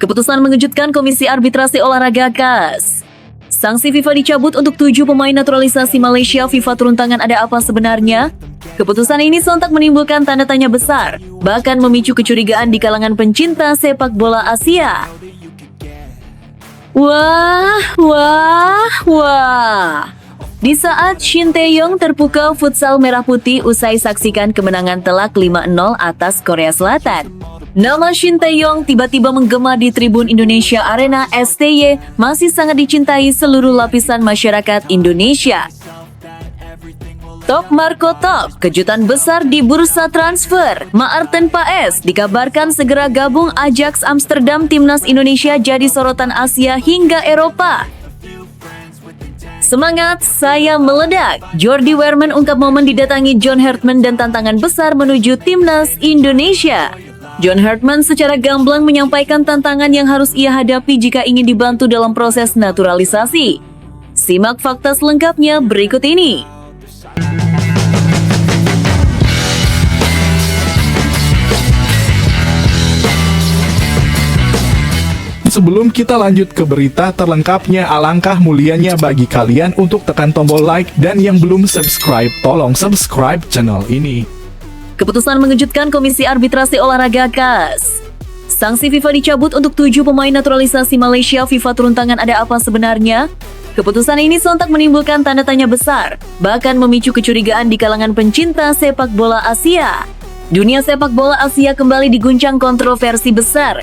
Keputusan mengejutkan Komisi Arbitrasi Olahraga CAS. Sanksi FIFA dicabut untuk 7 pemain naturalisasi Malaysia. FIFA turun tangan, ada apa sebenarnya? Keputusan ini sontak menimbulkan tanda tanya besar, bahkan memicu kecurigaan di kalangan pencinta sepak bola Asia. Wah. Di saat Shin Tae-yong terpukau futsal merah putih usai saksikan kemenangan telak 5-0 atas Korea Selatan. Nama Shin Tae-yong tiba-tiba menggema di Tribun Indonesia Arena STY, masih sangat dicintai seluruh lapisan masyarakat Indonesia. Top Marco Top, kejutan besar di bursa transfer. Maarten Paes dikabarkan segera gabung Ajax Amsterdam. Timnas Indonesia jadi sorotan Asia hingga Eropa. Semangat saya meledak. Jordi Wehrman ungkap momen didatangi John Hartman dan tantangan besar menuju Timnas Indonesia. John Hartman secara gamblang menyampaikan tantangan yang harus ia hadapi jika ingin dibantu dalam proses naturalisasi. Simak fakta selengkapnya berikut ini. Sebelum kita lanjut ke berita terlengkapnya, alangkah mulianya bagi kalian untuk tekan tombol like, dan yang belum subscribe, tolong subscribe channel ini. Keputusan mengejutkan Komisi Arbitrasi Olahraga CAS. Sanksi FIFA dicabut untuk 7 pemain naturalisasi Malaysia. FIFA turun tangan, ada apa sebenarnya? Keputusan ini sontak menimbulkan tanda tanya besar, bahkan memicu kecurigaan di kalangan pencinta sepak bola Asia. Dunia sepak bola Asia kembali diguncang kontroversi besar.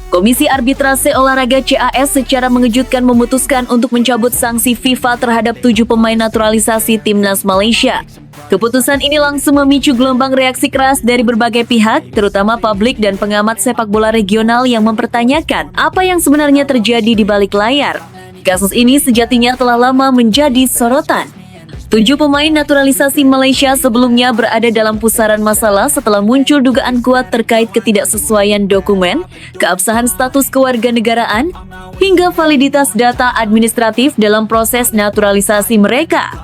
Komisi Arbitrase Olahraga CAS secara mengejutkan memutuskan untuk mencabut sanksi FIFA terhadap 7 pemain naturalisasi Timnas Malaysia. Keputusan ini langsung memicu gelombang reaksi keras dari berbagai pihak, terutama publik dan pengamat sepak bola regional yang mempertanyakan apa yang sebenarnya terjadi di balik layar. Kasus ini sejatinya telah lama menjadi sorotan. 7 pemain naturalisasi Malaysia sebelumnya berada dalam pusaran masalah setelah muncul dugaan kuat terkait ketidaksesuaian dokumen, keabsahan status kewarganegaraan, hingga validitas data administratif dalam proses naturalisasi mereka.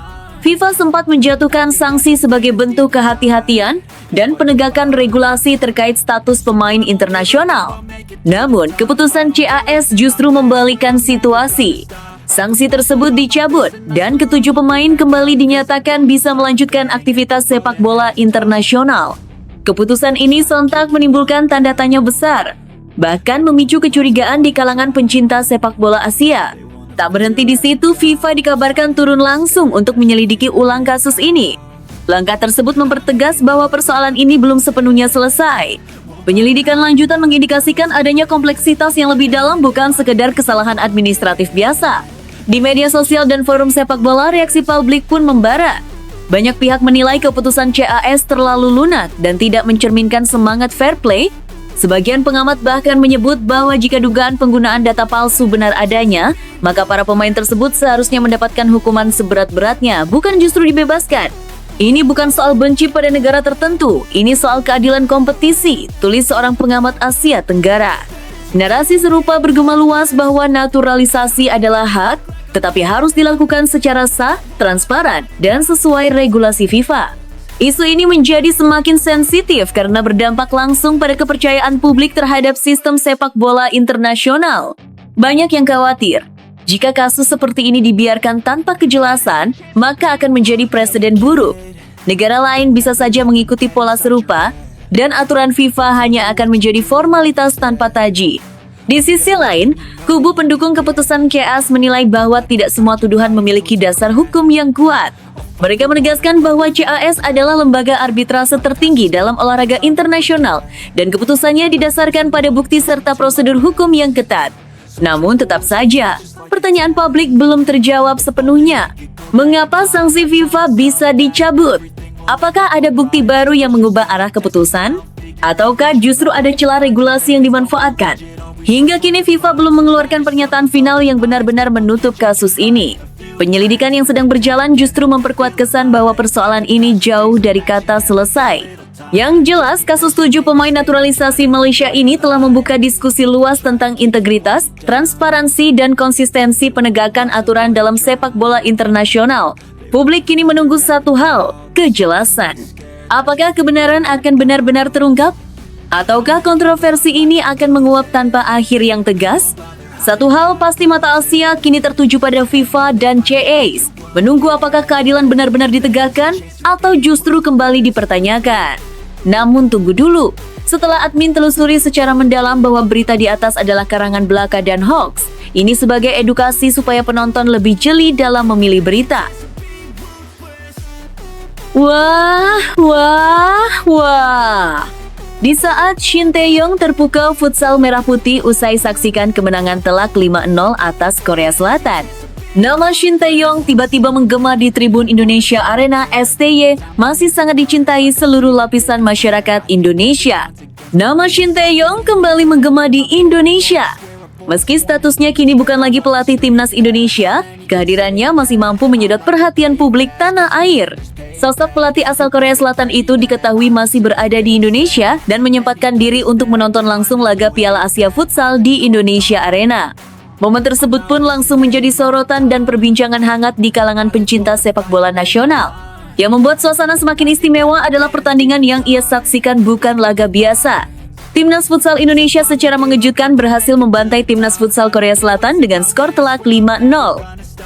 FIFA sempat menjatuhkan sanksi sebagai bentuk kehati-hatian dan penegakan regulasi terkait status pemain internasional. Namun, keputusan CAS justru membalikkan situasi. Sanksi tersebut dicabut dan ketujuh pemain kembali dinyatakan bisa melanjutkan aktivitas sepak bola internasional. Keputusan ini sontak menimbulkan tanda tanya besar, bahkan memicu kecurigaan di kalangan pencinta sepak bola Asia. Tak berhenti di situ, FIFA dikabarkan turun langsung untuk menyelidiki ulang kasus ini. Langkah tersebut mempertegas bahwa persoalan ini belum sepenuhnya selesai. Penyelidikan lanjutan mengindikasikan adanya kompleksitas yang lebih dalam, bukan sekedar kesalahan administratif biasa. Di media sosial dan forum sepak bola, reaksi publik pun membara. Banyak pihak menilai keputusan CAS terlalu lunak dan tidak mencerminkan semangat fair play. Sebagian pengamat bahkan menyebut bahwa jika dugaan penggunaan data palsu benar adanya, maka para pemain tersebut seharusnya mendapatkan hukuman seberat-beratnya, bukan justru dibebaskan. Ini bukan soal benci pada negara tertentu, ini soal keadilan kompetisi, tulis seorang pengamat Asia Tenggara. Narasi serupa bergema luas bahwa naturalisasi adalah hak, tetapi harus dilakukan secara sah, transparan, dan sesuai regulasi FIFA. Isu ini menjadi semakin sensitif karena berdampak langsung pada kepercayaan publik terhadap sistem sepak bola internasional. Banyak yang khawatir, jika kasus seperti ini dibiarkan tanpa kejelasan, maka akan menjadi presiden buruk. Negara lain bisa saja mengikuti pola serupa, dan aturan FIFA hanya akan menjadi formalitas tanpa taji. Di sisi lain, kubu pendukung keputusan CAS menilai bahwa tidak semua tuduhan memiliki dasar hukum yang kuat. Mereka menegaskan bahwa CAS adalah lembaga arbitrase tertinggi dalam olahraga internasional, dan keputusannya didasarkan pada bukti serta prosedur hukum yang ketat. Namun tetap saja, pertanyaan publik belum terjawab sepenuhnya. Mengapa sanksi FIFA bisa dicabut? Apakah ada bukti baru yang mengubah arah keputusan? Ataukah justru ada celah regulasi yang dimanfaatkan? Hingga kini FIFA belum mengeluarkan pernyataan final yang benar-benar menutup kasus ini. Penyelidikan yang sedang berjalan justru memperkuat kesan bahwa persoalan ini jauh dari kata selesai. Yang jelas, kasus 7 pemain naturalisasi Malaysia ini telah membuka diskusi luas tentang integritas, transparansi, dan konsistensi penegakan aturan dalam sepak bola internasional. Publik kini menunggu satu hal, kejelasan. Apakah kebenaran akan benar-benar terungkap? Ataukah kontroversi ini akan menguap tanpa akhir yang tegas? Satu hal pasti, mata Asia kini tertuju pada FIFA dan CAS. Menunggu apakah keadilan benar-benar ditegakkan atau justru kembali dipertanyakan. Namun tunggu dulu. Setelah admin telusuri secara mendalam bahwa berita di atas adalah karangan belaka dan hoax, ini sebagai edukasi supaya penonton lebih jeli dalam memilih berita. Wah. Di saat Shin Tae-yong terpukau futsal merah putih usai saksikan kemenangan telak 5-0 atas Korea Selatan. Nama Shin Tae-yong tiba-tiba menggema di Tribun Indonesia Arena STY, masih sangat dicintai seluruh lapisan masyarakat Indonesia. Nama Shin Tae-yong kembali menggema di Indonesia. Meski statusnya kini bukan lagi pelatih timnas Indonesia, kehadirannya masih mampu menyedot perhatian publik tanah air. Sosok pelatih asal Korea Selatan itu diketahui masih berada di Indonesia dan menyempatkan diri untuk menonton langsung laga Piala Asia Futsal di Indonesia Arena. Momen tersebut pun langsung menjadi sorotan dan perbincangan hangat di kalangan pencinta sepak bola nasional. Yang membuat suasana semakin istimewa adalah pertandingan yang ia saksikan bukan laga biasa. Timnas Futsal Indonesia secara mengejutkan berhasil membantai Timnas Futsal Korea Selatan dengan skor telak 5-0.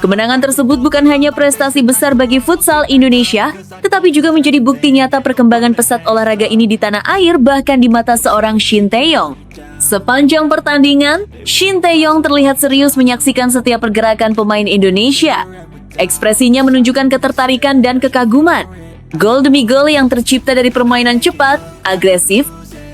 Kemenangan tersebut bukan hanya prestasi besar bagi futsal Indonesia, tetapi juga menjadi bukti nyata perkembangan pesat olahraga ini di tanah air bahkan di mata seorang Shin Tae-yong. Sepanjang pertandingan, Shin Tae-yong terlihat serius menyaksikan setiap pergerakan pemain Indonesia. Ekspresinya menunjukkan ketertarikan dan kekaguman. Gol demi gol yang tercipta dari permainan cepat, agresif,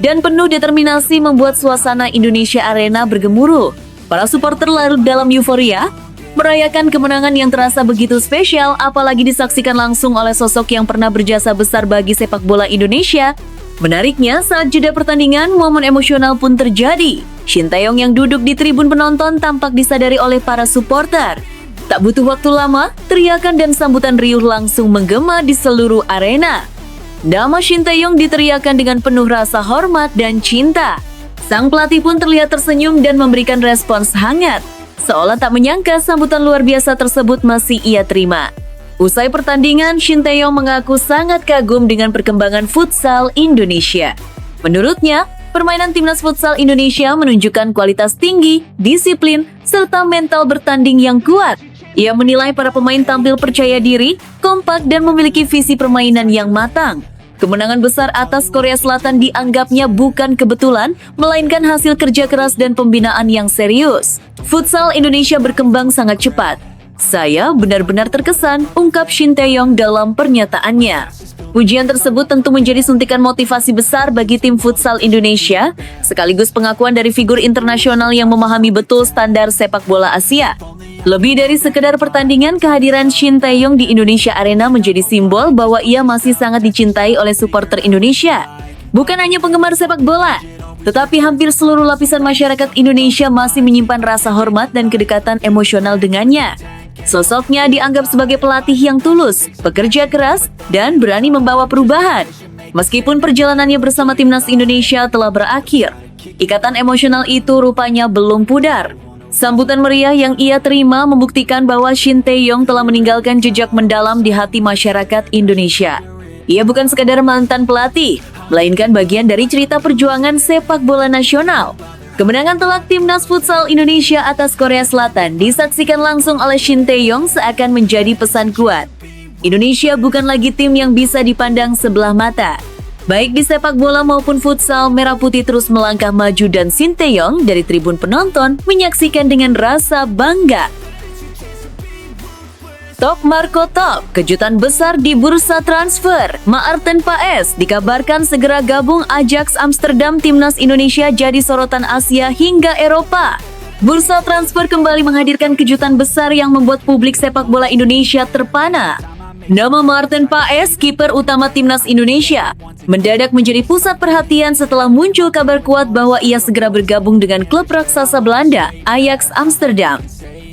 dan penuh determinasi membuat suasana Indonesia Arena bergemuruh. Para supporter larut dalam euforia, merayakan kemenangan yang terasa begitu spesial, apalagi disaksikan langsung oleh sosok yang pernah berjasa besar bagi sepak bola Indonesia. Menariknya, saat jeda pertandingan, momen emosional pun terjadi. Shin Tae-yong yang duduk di tribun penonton tampak disadari oleh para supporter. Tak butuh waktu lama, teriakan dan sambutan riuh langsung menggema di seluruh arena. Nama Shin Tae-yong diteriakan dengan penuh rasa hormat dan cinta. Sang pelatih pun terlihat tersenyum dan memberikan respons hangat, seolah tak menyangka sambutan luar biasa tersebut masih ia terima. Usai pertandingan, Shin Tae-yong mengaku sangat kagum dengan perkembangan futsal Indonesia. Menurutnya, permainan timnas futsal Indonesia menunjukkan kualitas tinggi, disiplin, serta mental bertanding yang kuat. Ia menilai para pemain tampil percaya diri, kompak, dan memiliki visi permainan yang matang. Kemenangan besar atas Korea Selatan dianggapnya bukan kebetulan, melainkan hasil kerja keras dan pembinaan yang serius. Futsal Indonesia berkembang sangat cepat. Saya benar-benar terkesan, ungkap Shin Tae-yong dalam pernyataannya. Pujian tersebut tentu menjadi suntikan motivasi besar bagi tim futsal Indonesia, sekaligus pengakuan dari figur internasional yang memahami betul standar sepak bola Asia. Lebih dari sekedar pertandingan, kehadiran Shin Tae-yong di Indonesia Arena menjadi simbol bahwa ia masih sangat dicintai oleh supporter Indonesia. Bukan hanya penggemar sepak bola, tetapi hampir seluruh lapisan masyarakat Indonesia masih menyimpan rasa hormat dan kedekatan emosional dengannya. Sosoknya dianggap sebagai pelatih yang tulus, pekerja keras, dan berani membawa perubahan. Meskipun perjalanannya bersama timnas Indonesia telah berakhir, ikatan emosional itu rupanya belum pudar. Sambutan meriah yang ia terima membuktikan bahwa Shin Tae-yong telah meninggalkan jejak mendalam di hati masyarakat Indonesia. Ia bukan sekadar mantan pelatih, melainkan bagian dari cerita perjuangan sepak bola nasional. Kemenangan telak timnas futsal Indonesia atas Korea Selatan disaksikan langsung oleh Shin Tae-yong seakan menjadi pesan kuat. Indonesia bukan lagi tim yang bisa dipandang sebelah mata. Baik di sepak bola maupun futsal, Merah Putih terus melangkah maju dan Shin Tae-yong dari tribun penonton menyaksikan dengan rasa bangga. Top Marco Top, kejutan besar di bursa transfer. Maarten Paes dikabarkan segera gabung Ajax Amsterdam. Timnas Indonesia jadi sorotan Asia hingga Eropa. Bursa transfer kembali menghadirkan kejutan besar yang membuat publik sepak bola Indonesia terpana. Nama Maarten Paes, kiper utama Timnas Indonesia, mendadak menjadi pusat perhatian setelah muncul kabar kuat bahwa ia segera bergabung dengan klub raksasa Belanda, Ajax Amsterdam.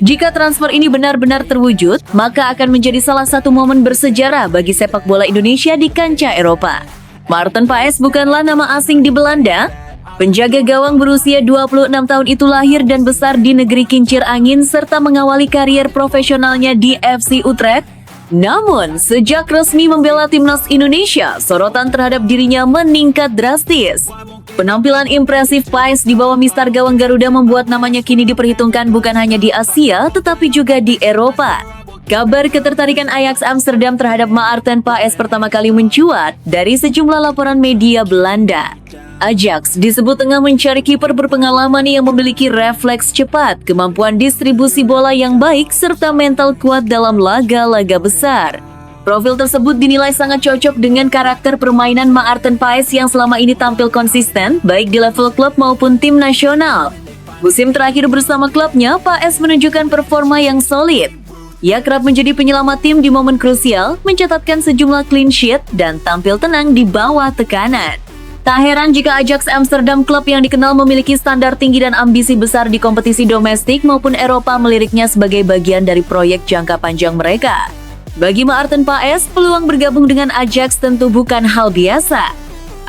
Jika transfer ini benar-benar terwujud, maka akan menjadi salah satu momen bersejarah bagi sepak bola Indonesia di kancah Eropa. Maarten Paes bukanlah nama asing di Belanda. Penjaga gawang berusia 26 tahun itu lahir dan besar di negeri kincir angin serta mengawali karier profesionalnya di FC Utrecht. Namun, sejak resmi membela timnas Indonesia, sorotan terhadap dirinya meningkat drastis. Penampilan impresif Paes di bawah mistar gawang Garuda membuat namanya kini diperhitungkan bukan hanya di Asia, tetapi juga di Eropa. Kabar ketertarikan Ajax Amsterdam terhadap Maarten Paes pertama kali mencuat dari sejumlah laporan media Belanda. Ajax disebut tengah mencari kiper berpengalaman yang memiliki refleks cepat, kemampuan distribusi bola yang baik, serta mental kuat dalam laga-laga besar. Profil tersebut dinilai sangat cocok dengan karakter permainan Maarten Paes yang selama ini tampil konsisten, baik di level klub maupun tim nasional. Musim terakhir bersama klubnya, Paes menunjukkan performa yang solid. Ia kerap menjadi penyelamat tim di momen krusial, mencatatkan sejumlah clean sheet, dan tampil tenang di bawah tekanan. Tak heran jika Ajax Amsterdam, klub yang dikenal memiliki standar tinggi dan ambisi besar di kompetisi domestik maupun Eropa, meliriknya sebagai bagian dari proyek jangka panjang mereka. Bagi Maarten Paes, peluang bergabung dengan Ajax tentu bukan hal biasa.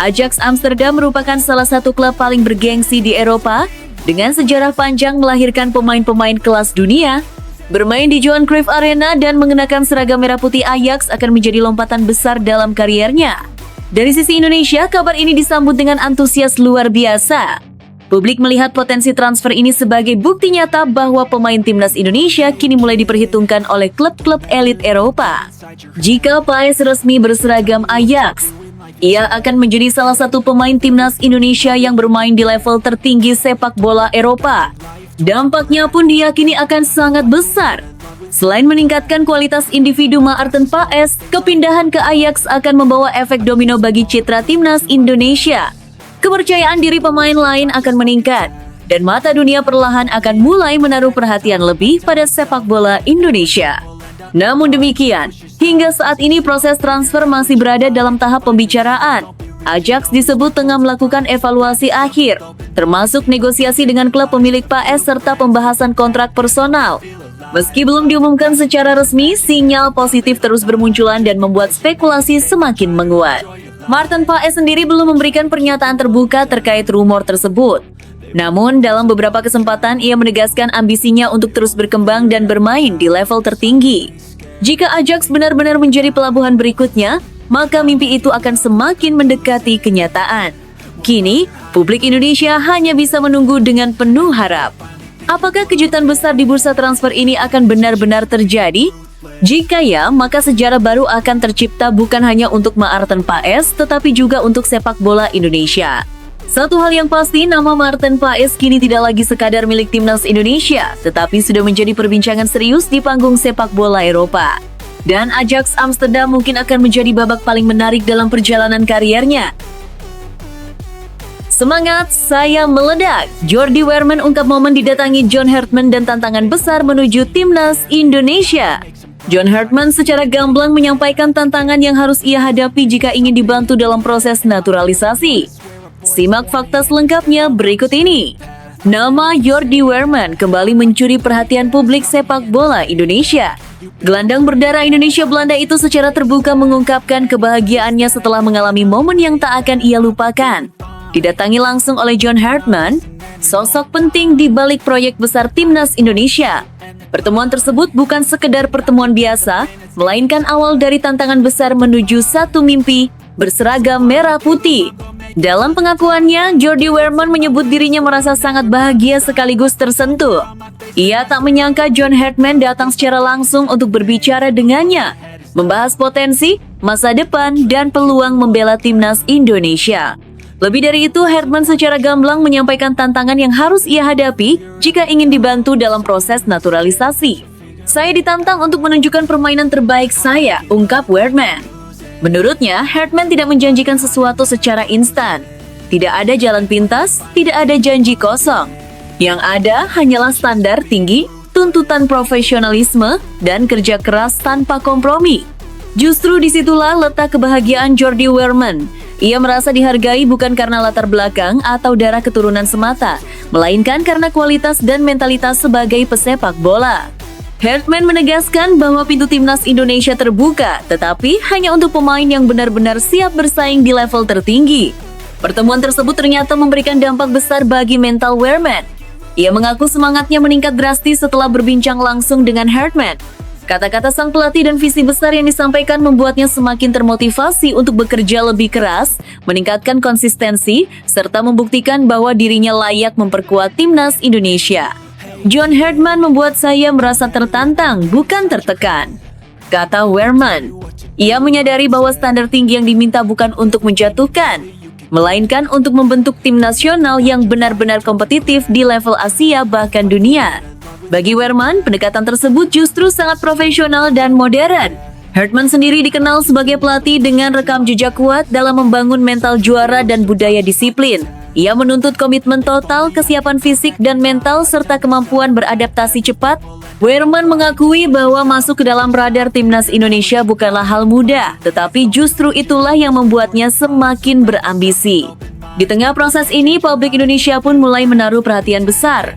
Ajax Amsterdam merupakan salah satu klub paling bergengsi di Eropa, dengan sejarah panjang melahirkan pemain-pemain kelas dunia. Bermain di Johan Cruyff Arena dan mengenakan seragam merah putih Ajax akan menjadi lompatan besar dalam kariernya. Dari sisi Indonesia, kabar ini disambut dengan antusias luar biasa. Publik melihat potensi transfer ini sebagai bukti nyata bahwa pemain timnas Indonesia kini mulai diperhitungkan oleh klub-klub elit Eropa. Jika Paes resmi berseragam Ajax, ia akan menjadi salah satu pemain timnas Indonesia yang bermain di level tertinggi sepak bola Eropa. Dampaknya pun diyakini akan sangat besar. Selain meningkatkan kualitas individu Maarten Paes, kepindahan ke Ajax akan membawa efek domino bagi citra timnas Indonesia. Kepercayaan diri pemain lain akan meningkat, dan mata dunia perlahan akan mulai menaruh perhatian lebih pada sepak bola Indonesia. Namun demikian, hingga saat ini proses transfer masih berada dalam tahap pembicaraan. Ajax disebut tengah melakukan evaluasi akhir, termasuk negosiasi dengan klub pemilik Paes serta pembahasan kontrak personal. Meski belum diumumkan secara resmi, sinyal positif terus bermunculan dan membuat spekulasi semakin menguat. Maarten Paes sendiri belum memberikan pernyataan terbuka terkait rumor tersebut. Namun, dalam beberapa kesempatan ia menegaskan ambisinya untuk terus berkembang dan bermain di level tertinggi. Jika Ajax benar-benar menjadi pelabuhan berikutnya, maka mimpi itu akan semakin mendekati kenyataan. Kini, publik Indonesia hanya bisa menunggu dengan penuh harap. Apakah kejutan besar di bursa transfer ini akan benar-benar terjadi? Jika ya, maka sejarah baru akan tercipta bukan hanya untuk Maarten Paes, tetapi juga untuk sepak bola Indonesia. Satu hal yang pasti, nama Maarten Paes kini tidak lagi sekadar milik timnas Indonesia, tetapi sudah menjadi perbincangan serius di panggung sepak bola Eropa. Dan Ajax Amsterdam mungkin akan menjadi babak paling menarik dalam perjalanan kariernya. Semangat, saya meledak. Jordi Weerman ungkap momen didatangi John Hartman dan tantangan besar menuju timnas Indonesia. John Hartman secara gamblang menyampaikan tantangan yang harus ia hadapi jika ingin dibantu dalam proses naturalisasi. Simak fakta selengkapnya berikut ini. Nama Jordi Weerman kembali mencuri perhatian publik sepak bola Indonesia. Gelandang berdarah Indonesia Belanda itu secara terbuka mengungkapkan kebahagiaannya setelah mengalami momen yang tak akan ia lupakan. Didatangi langsung oleh John Hartman, sosok penting di balik proyek besar timnas Indonesia. Pertemuan tersebut bukan sekedar pertemuan biasa, melainkan awal dari tantangan besar menuju satu mimpi berseragam merah putih. Dalam pengakuannya, Jordi Weerman menyebut dirinya merasa sangat bahagia sekaligus tersentuh. Ia tak menyangka John Hartman datang secara langsung untuk berbicara dengannya, membahas potensi, masa depan, dan peluang membela timnas Indonesia. Lebih dari itu, Hartman secara gamblang menyampaikan tantangan yang harus ia hadapi jika ingin dibantu dalam proses naturalisasi. Saya ditantang untuk menunjukkan permainan terbaik saya, ungkap Weerman. Menurutnya, Hartman tidak menjanjikan sesuatu secara instan. Tidak ada jalan pintas, tidak ada janji kosong. Yang ada hanyalah standar tinggi, tuntutan profesionalisme, dan kerja keras tanpa kompromi. Justru disitulah letak kebahagiaan Jordi Weerman. Ia merasa dihargai bukan karena latar belakang atau darah keturunan semata, melainkan karena kualitas dan mentalitas sebagai pesepak bola. Hartman menegaskan bahwa pintu timnas Indonesia terbuka, tetapi hanya untuk pemain yang benar-benar siap bersaing di level tertinggi. Pertemuan tersebut ternyata memberikan dampak besar bagi mental Weerman. Ia mengaku semangatnya meningkat drastis setelah berbincang langsung dengan Hartman. Kata-kata sang pelatih dan visi besar yang disampaikan membuatnya semakin termotivasi untuk bekerja lebih keras, meningkatkan konsistensi, serta membuktikan bahwa dirinya layak memperkuat timnas Indonesia. John Herdman membuat saya merasa tertantang, bukan tertekan, kata Wehrman. Ia menyadari bahwa standar tinggi yang diminta bukan untuk menjatuhkan, melainkan untuk membentuk tim nasional yang benar-benar kompetitif di level Asia bahkan dunia. Bagi Wehrman, pendekatan tersebut justru sangat profesional dan modern. Herdman sendiri dikenal sebagai pelatih dengan rekam jejak kuat dalam membangun mental juara dan budaya disiplin. Ia menuntut komitmen total, kesiapan fisik dan mental, serta kemampuan beradaptasi cepat. Wehrman mengakui bahwa masuk ke dalam radar timnas Indonesia bukanlah hal mudah, tetapi justru itulah yang membuatnya semakin berambisi. Di tengah proses ini, publik Indonesia pun mulai menaruh perhatian besar.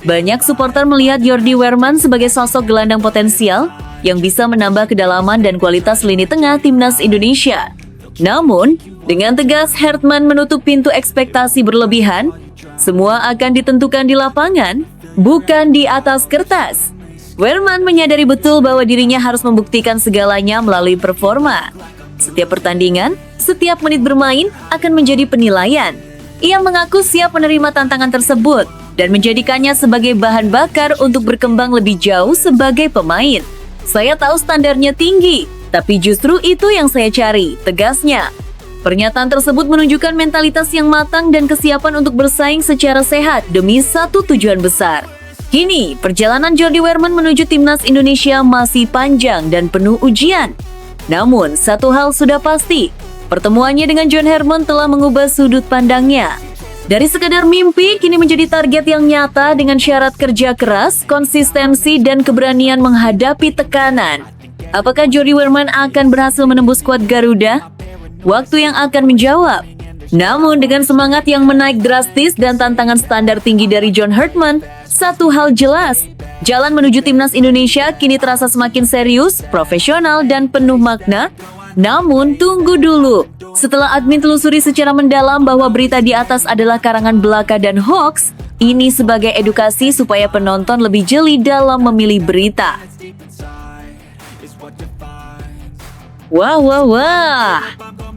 Banyak supporter melihat Jordi Wehrman sebagai sosok gelandang potensial yang bisa menambah kedalaman dan kualitas lini tengah timnas Indonesia. Namun, dengan tegas Herdman menutup pintu ekspektasi berlebihan. Semua akan ditentukan di lapangan, bukan di atas kertas. Wehrman menyadari betul bahwa dirinya harus membuktikan segalanya melalui performa. Setiap pertandingan, setiap menit bermain akan menjadi penilaian. Ia mengaku siap menerima tantangan tersebut dan menjadikannya sebagai bahan bakar untuk berkembang lebih jauh sebagai pemain. Saya tahu standarnya tinggi, tapi justru itu yang saya cari, tegasnya. Pernyataan tersebut menunjukkan mentalitas yang matang dan kesiapan untuk bersaing secara sehat demi satu tujuan besar. Kini, perjalanan Jordi Wehrman menuju timnas Indonesia masih panjang dan penuh ujian. Namun, satu hal sudah pasti, pertemuannya dengan John Herdman telah mengubah sudut pandangnya. Dari sekadar mimpi, kini menjadi target yang nyata dengan syarat kerja keras, konsistensi, dan keberanian menghadapi tekanan. Apakah Jordi Wehrman akan berhasil menembus skuad Garuda? Waktu yang akan menjawab. Namun dengan semangat yang menaik drastis dan tantangan standar tinggi dari John Herdman, satu hal jelas, jalan menuju timnas Indonesia kini terasa semakin serius, profesional, dan penuh makna. Namun tunggu dulu, setelah admin telusuri secara mendalam bahwa berita di atas adalah karangan belaka dan hoax, ini sebagai edukasi supaya penonton lebih jeli dalam memilih berita. Wah.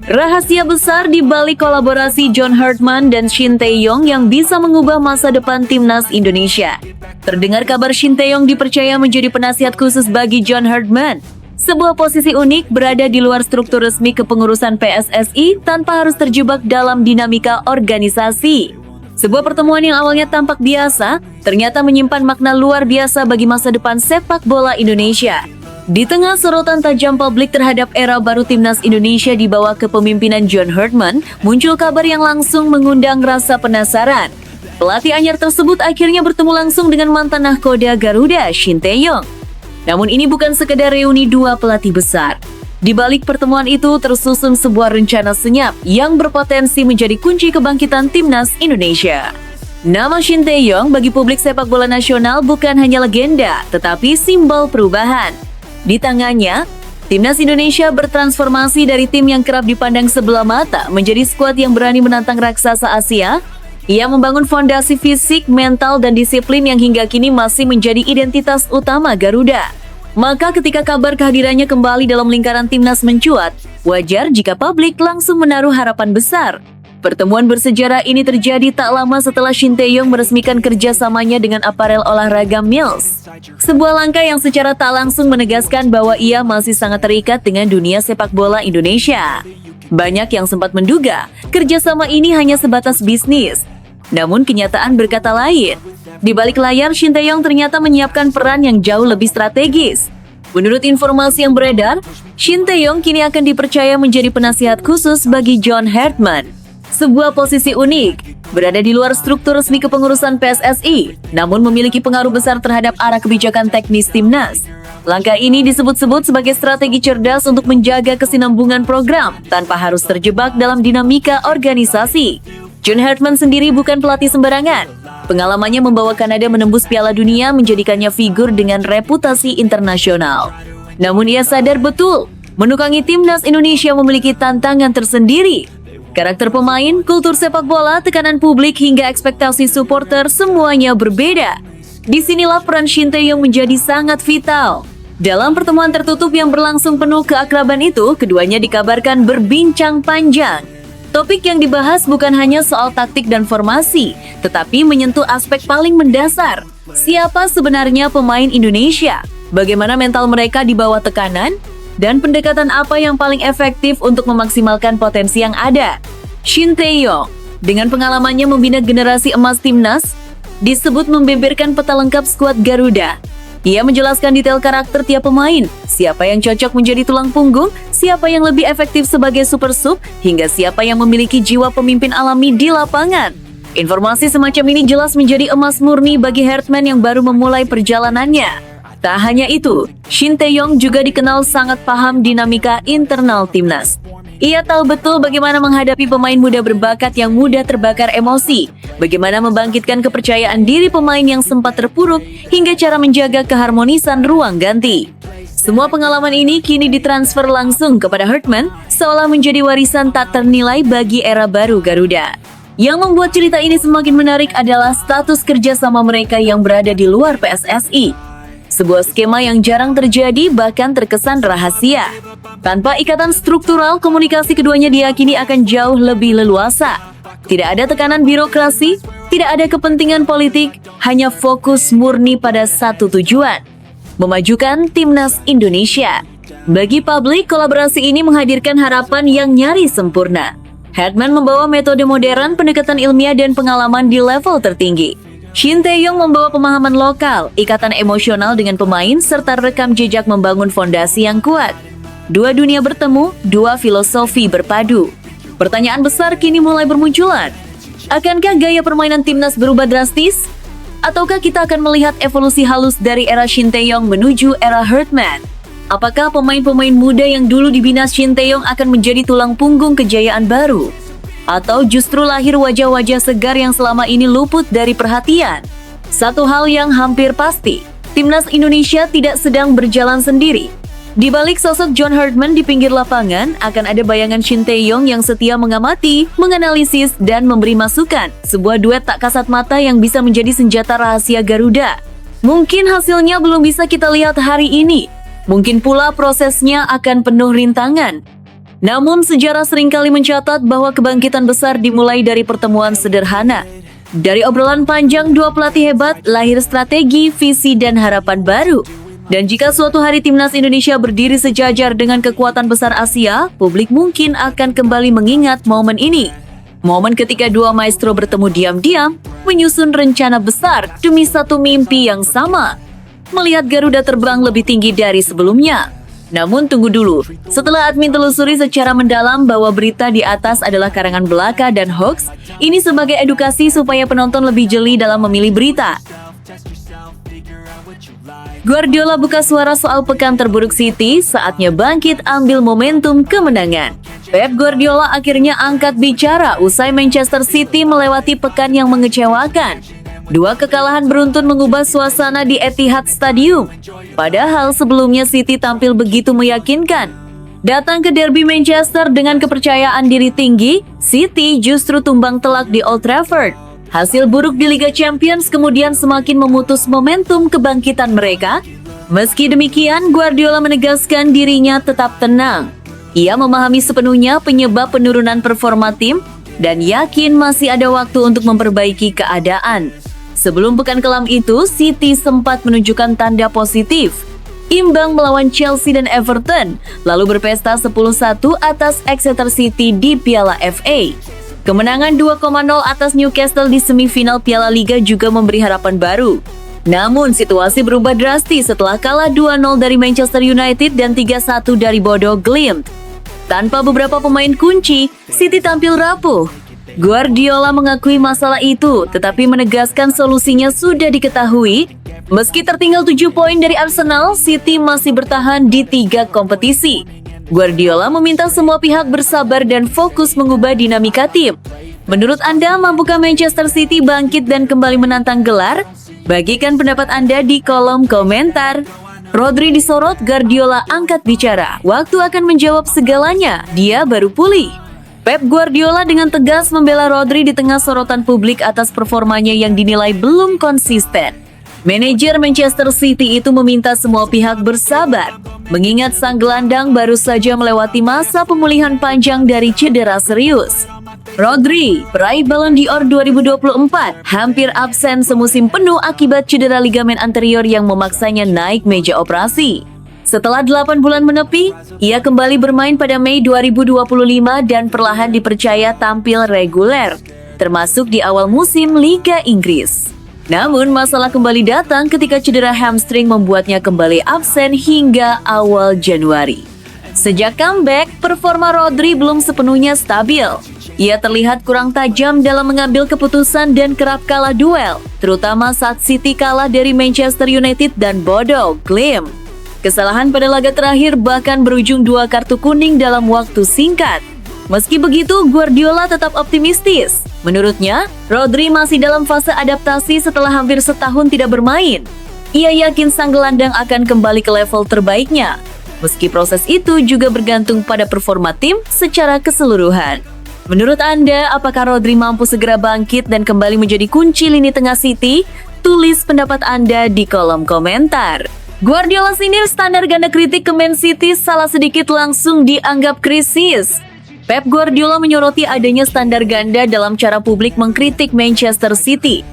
Rahasia besar di balik kolaborasi John Herdman dan Shin Tae-yong yang bisa mengubah masa depan timnas Indonesia. Terdengar kabar Shin Tae-yong dipercaya menjadi penasihat khusus bagi John Herdman. Sebuah posisi unik berada di luar struktur resmi kepengurusan PSSI tanpa harus terjebak dalam dinamika organisasi. Sebuah pertemuan yang awalnya tampak biasa, ternyata menyimpan makna luar biasa bagi masa depan sepak bola Indonesia. Di tengah sorotan tajam publik terhadap era baru timnas Indonesia di bawah kepemimpinan John Herdman, muncul kabar yang langsung mengundang rasa penasaran. Pelatih anyar tersebut akhirnya bertemu langsung dengan mantan nahkoda Garuda, Shin Tae-yong. Namun ini bukan sekedar reuni dua pelatih besar. Di balik pertemuan itu tersusun sebuah rencana senyap yang berpotensi menjadi kunci kebangkitan timnas Indonesia. Nama Shin Tae-yong bagi publik sepak bola nasional bukan hanya legenda, tetapi simbol perubahan. Di tangannya, timnas Indonesia bertransformasi dari tim yang kerap dipandang sebelah mata menjadi skuad yang berani menantang raksasa Asia. Ia membangun fondasi fisik, mental, dan disiplin yang hingga kini masih menjadi identitas utama Garuda. Maka ketika kabar kehadirannya kembali dalam lingkaran timnas mencuat, wajar jika publik langsung menaruh harapan besar. Pertemuan bersejarah ini terjadi tak lama setelah Shin Tae-yong meresmikan kerjasamanya dengan aparel olahraga Mills. Sebuah langkah yang secara tak langsung menegaskan bahwa ia masih sangat terikat dengan dunia sepak bola Indonesia. Banyak yang sempat menduga kerjasama ini hanya sebatas bisnis. Namun kenyataan berkata lain. Di balik layar, Shin Tae-yong ternyata menyiapkan peran yang jauh lebih strategis. Menurut informasi yang beredar, Shin Tae-yong kini akan dipercaya menjadi penasihat khusus bagi John Herdman. Sebuah posisi unik, berada di luar struktur resmi kepengurusan PSSI, namun memiliki pengaruh besar terhadap arah kebijakan teknis timnas. Langkah ini disebut-sebut sebagai strategi cerdas untuk menjaga kesinambungan program tanpa harus terjebak dalam dinamika organisasi. John Herdman sendiri bukan pelatih sembarangan. Pengalamannya membawa Kanada menembus Piala Dunia menjadikannya figur dengan reputasi internasional. Namun ia sadar betul, menukangi timnas Indonesia memiliki tantangan tersendiri. Karakter pemain, kultur sepak bola, tekanan publik hingga ekspektasi supporter semuanya berbeda. Disinilah peran Shin Tae-yong menjadi sangat vital. Dalam pertemuan tertutup yang berlangsung penuh keakraban itu, keduanya dikabarkan berbincang panjang. Topik yang dibahas bukan hanya soal taktik dan formasi, tetapi menyentuh aspek paling mendasar. Siapa sebenarnya pemain Indonesia? Bagaimana mental mereka di bawah tekanan? Dan pendekatan apa yang paling efektif untuk memaksimalkan potensi yang ada? Shin Tae-yong, dengan pengalamannya membina generasi emas timnas, disebut membeberkan peta lengkap skuad Garuda. Ia menjelaskan detail karakter tiap pemain, siapa yang cocok menjadi tulang punggung, siapa yang lebih efektif sebagai super sub, hingga siapa yang memiliki jiwa pemimpin alami di lapangan. Informasi semacam ini jelas menjadi emas murni bagi Hartman yang baru memulai perjalanannya. Tak hanya itu, Shin Tae-yong juga dikenal sangat paham dinamika internal timnas. Ia tahu betul bagaimana menghadapi pemain muda berbakat yang mudah terbakar emosi, bagaimana membangkitkan kepercayaan diri pemain yang sempat terpuruk, hingga cara menjaga keharmonisan ruang ganti. Semua pengalaman ini kini ditransfer langsung kepada Hartman, seolah menjadi warisan tak ternilai bagi era baru Garuda. Yang membuat cerita ini semakin menarik adalah status kerjasama mereka yang berada di luar PSSI. Sebuah skema yang jarang terjadi bahkan terkesan rahasia. Tanpa ikatan struktural, komunikasi keduanya diyakini akan jauh lebih leluasa. Tidak ada tekanan birokrasi, tidak ada kepentingan politik, hanya fokus murni pada satu tujuan: memajukan timnas Indonesia. Bagi publik, kolaborasi ini menghadirkan harapan yang nyaris sempurna. Hartman membawa metode modern, pendekatan ilmiah, dan pengalaman di level tertinggi. Shin Tae-yong membawa pemahaman lokal, ikatan emosional dengan pemain, serta rekam jejak membangun fondasi yang kuat. Dua dunia bertemu, dua filosofi berpadu. Pertanyaan besar kini mulai bermunculan. Akankah gaya permainan timnas berubah drastis? Ataukah kita akan melihat evolusi halus dari era Shin Tae-yong menuju era Hartman? Apakah pemain-pemain muda yang dulu dibina Shin Tae-yong akan menjadi tulang punggung kejayaan baru? Atau justru lahir wajah-wajah segar yang selama ini luput dari perhatian? Satu hal yang hampir pasti, timnas Indonesia tidak sedang berjalan sendiri. Di balik sosok John Hartman di pinggir lapangan, akan ada bayangan Shin Tae-yong yang setia mengamati, menganalisis, dan memberi masukan. Sebuah duet tak kasat mata yang bisa menjadi senjata rahasia Garuda. Mungkin hasilnya belum bisa kita lihat hari ini. Mungkin pula prosesnya akan penuh rintangan. Namun sejarah seringkali mencatat bahwa kebangkitan besar dimulai dari pertemuan sederhana. Dari obrolan panjang dua pelatih hebat, lahir strategi, visi, dan harapan baru. Dan jika suatu hari timnas Indonesia berdiri sejajar dengan kekuatan besar Asia, publik mungkin akan kembali mengingat momen ini. Momen ketika dua maestro bertemu diam-diam, menyusun rencana besar demi satu mimpi yang sama. Melihat Garuda terbang lebih tinggi dari sebelumnya. Namun tunggu dulu, setelah admin telusuri secara mendalam bahwa berita di atas adalah karangan belaka dan hoax, ini sebagai edukasi supaya penonton lebih jeli dalam memilih berita. Guardiola buka suara soal pekan terburuk City, saatnya bangkit ambil momentum kemenangan. Pep Guardiola akhirnya angkat bicara usai Manchester City melewati pekan yang mengecewakan. Dua kekalahan beruntun mengubah suasana di Etihad Stadium. Padahal sebelumnya City tampil begitu meyakinkan. Datang ke derby Manchester dengan kepercayaan diri tinggi, City justru tumbang telak di Old Trafford. Hasil buruk di Liga Champions kemudian semakin memutus momentum kebangkitan mereka. Meski demikian, Guardiola menegaskan dirinya tetap tenang. Ia memahami sepenuhnya penyebab penurunan performa tim dan yakin masih ada waktu untuk memperbaiki keadaan. Sebelum pekan kelam itu, City sempat menunjukkan tanda positif. Imbang melawan Chelsea dan Everton, lalu berpesta 10-1 atas Exeter City di Piala FA. Kemenangan 2-0 atas Newcastle di semifinal Piala Liga juga memberi harapan baru. Namun, situasi berubah drastis setelah kalah 2-0 dari Manchester United dan 3-1 dari Bodo Glimt. Tanpa beberapa pemain kunci, City tampil rapuh. Guardiola mengakui masalah itu, tetapi menegaskan solusinya sudah diketahui. Meski tertinggal 7 poin dari Arsenal, City masih bertahan di 3 kompetisi. Guardiola meminta semua pihak bersabar dan fokus mengubah dinamika tim. Menurut Anda, mampukah Manchester City bangkit dan kembali menantang gelar? Bagikan pendapat Anda di kolom komentar. Rodri disorot, Guardiola angkat bicara. Waktu akan menjawab segalanya, dia baru pulih. Pep Guardiola dengan tegas membela Rodri di tengah sorotan publik atas performanya yang dinilai belum konsisten. Manajer Manchester City itu meminta semua pihak bersabar, mengingat sang gelandang baru saja melewati masa pemulihan panjang dari cedera serius. Rodri, peraih Ballon d'Or 2024, hampir absen semusim penuh akibat cedera ligamen anterior yang memaksanya naik meja operasi. Setelah 8 bulan menepi, ia kembali bermain pada Mei 2025 dan perlahan dipercaya tampil reguler, termasuk di awal musim Liga Inggris. Namun, masalah kembali datang ketika cedera hamstring membuatnya kembali absen hingga awal Januari. Sejak comeback, performa Rodri belum sepenuhnya stabil. Ia terlihat kurang tajam dalam mengambil keputusan dan kerap kalah duel, terutama saat City kalah dari Manchester United dan Bodo Glimt. Kesalahan pada laga terakhir bahkan berujung 2 kartu kuning dalam waktu singkat. Meski begitu, Guardiola tetap optimistis. Menurutnya, Rodri masih dalam fase adaptasi setelah hampir setahun tidak bermain. Ia yakin sang gelandang akan kembali ke level terbaiknya, meski proses itu juga bergantung pada performa tim secara keseluruhan. Menurut Anda, apakah Rodri mampu segera bangkit dan kembali menjadi kunci lini tengah City? Tulis pendapat Anda di kolom komentar. Guardiola sinir standar ganda kritik ke Man City salah sedikit langsung dianggap krisis. Pep Guardiola menyoroti adanya standar ganda dalam cara publik mengkritik Manchester City.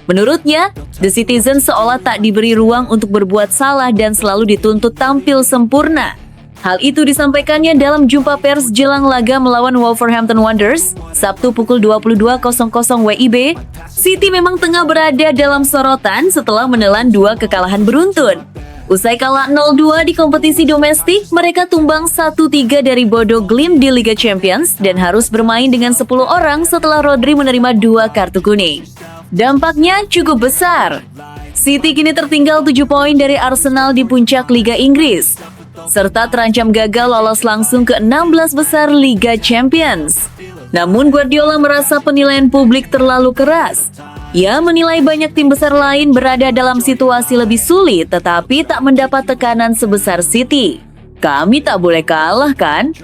Menurutnya, The Citizen seolah tak diberi ruang untuk berbuat salah dan selalu dituntut tampil sempurna. Hal itu disampaikannya dalam jumpa pers jelang laga melawan Wolverhampton Wanderers, Sabtu pukul 22.00 WIB. City memang tengah berada dalam sorotan setelah menelan 2 kekalahan beruntun. Usai kalah 0-2 di kompetisi domestik, mereka tumbang 1-3 dari Bodo Glimt di Liga Champions dan harus bermain dengan 10 orang setelah Rodri menerima 2 kartu kuning. Dampaknya cukup besar. City kini tertinggal 7 poin dari Arsenal di puncak Liga Inggris, serta terancam gagal lolos langsung ke 16 besar Liga Champions. Namun Guardiola merasa penilaian publik terlalu keras. Ia menilai banyak tim besar lain berada dalam situasi lebih sulit tetapi tak mendapat tekanan sebesar City. Kami tak boleh kalah kan?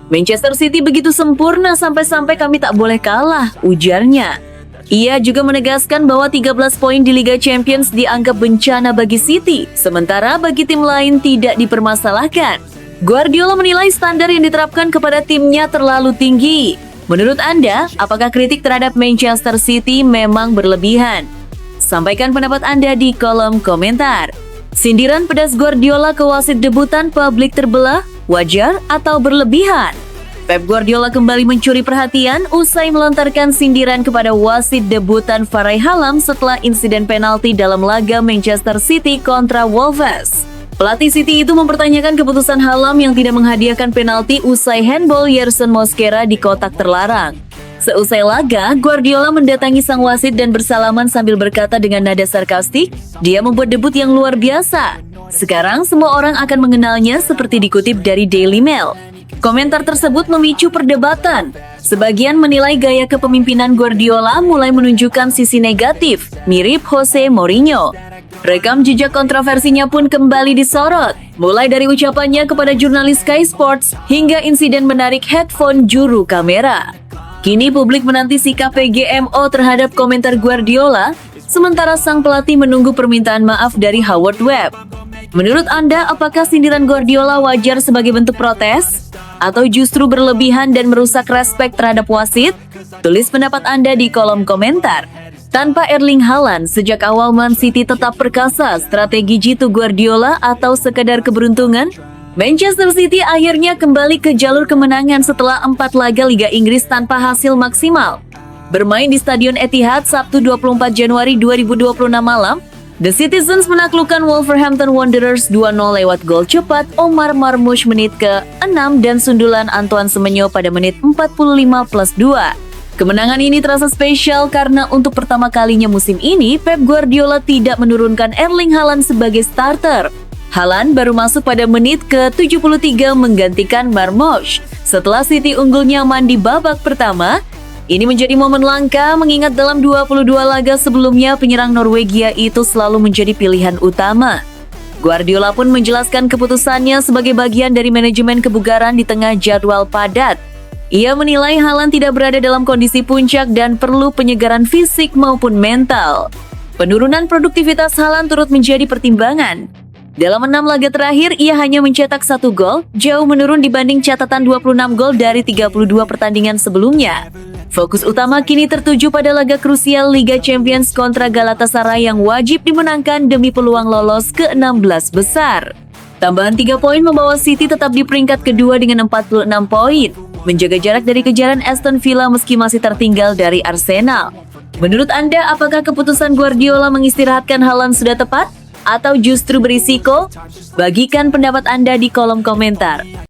Manchester City begitu sempurna sampai-sampai kami tak boleh kalah, ujarnya. Ia juga menegaskan bahwa 13 poin di Liga Champions dianggap bencana bagi City, sementara bagi tim lain tidak dipermasalahkan. Guardiola menilai standar yang diterapkan kepada timnya terlalu tinggi. Menurut Anda, apakah kritik terhadap Manchester City memang berlebihan? Sampaikan pendapat Anda di kolom komentar. Sindiran pedas Guardiola ke wasit debutan publik terbelah, wajar atau berlebihan? Pep Guardiola kembali mencuri perhatian usai melontarkan sindiran kepada wasit debutan Farai Halam setelah insiden penalti dalam laga Manchester City kontra Wolves. Pelatih City itu mempertanyakan keputusan Halam yang tidak menghadiahkan penalti usai handball Yerson Mosquera di kotak terlarang. Seusai laga, Guardiola mendatangi sang wasit dan bersalaman sambil berkata dengan nada sarkastik, "Dia membuat debut yang luar biasa. Sekarang semua orang akan mengenalnya," seperti dikutip dari Daily Mail. Komentar tersebut memicu perdebatan. Sebagian menilai gaya kepemimpinan Guardiola mulai menunjukkan sisi negatif, mirip Jose Mourinho. Rekam jejak kontroversinya pun kembali disorot, mulai dari ucapannya kepada jurnalis Sky Sports hingga insiden menarik headphone juru kamera. Kini publik menanti sikap PGMO terhadap komentar Guardiola, sementara sang pelatih menunggu permintaan maaf dari Howard Webb. Menurut Anda, apakah sindiran Guardiola wajar sebagai bentuk protes? Atau justru berlebihan dan merusak respek terhadap wasit? Tulis pendapat Anda di kolom komentar. Tanpa Erling Haaland, sejak awal Man City tetap perkasa, strategi jitu Guardiola atau sekadar keberuntungan? Manchester City akhirnya kembali ke jalur kemenangan setelah 4 laga Liga Inggris tanpa hasil maksimal. Bermain di Stadion Etihad Sabtu 24 Januari 2026 malam, The Citizens menaklukkan Wolverhampton Wanderers 2-0 lewat gol cepat Omar Marmoush menit ke-6 dan sundulan Antoine Semenyo pada menit 45+2. Kemenangan ini terasa spesial karena untuk pertama kalinya musim ini Pep Guardiola tidak menurunkan Erling Haaland sebagai starter. Haaland baru masuk pada menit ke-73 menggantikan Marmoush. Setelah City unggul nyaman di babak pertama, ini menjadi momen langka mengingat dalam 22 laga sebelumnya penyerang Norwegia itu selalu menjadi pilihan utama. Guardiola pun menjelaskan keputusannya sebagai bagian dari manajemen kebugaran di tengah jadwal padat. Ia menilai Haaland tidak berada dalam kondisi puncak dan perlu penyegaran fisik maupun mental. Penurunan produktivitas Haaland turut menjadi pertimbangan. Dalam 6 laga terakhir, ia hanya mencetak 1 gol, jauh menurun dibanding catatan 26 gol dari 32 pertandingan sebelumnya. Fokus utama kini tertuju pada laga krusial Liga Champions kontra Galatasaray yang wajib dimenangkan demi peluang lolos ke 16 besar. Tambahan 3 poin membawa City tetap di peringkat kedua dengan 46 poin, menjaga jarak dari kejaran Aston Villa meski masih tertinggal dari Arsenal. Menurut Anda, apakah keputusan Guardiola mengistirahatkan Haaland sudah tepat? Atau justru berisiko? Bagikan pendapat Anda di kolom komentar.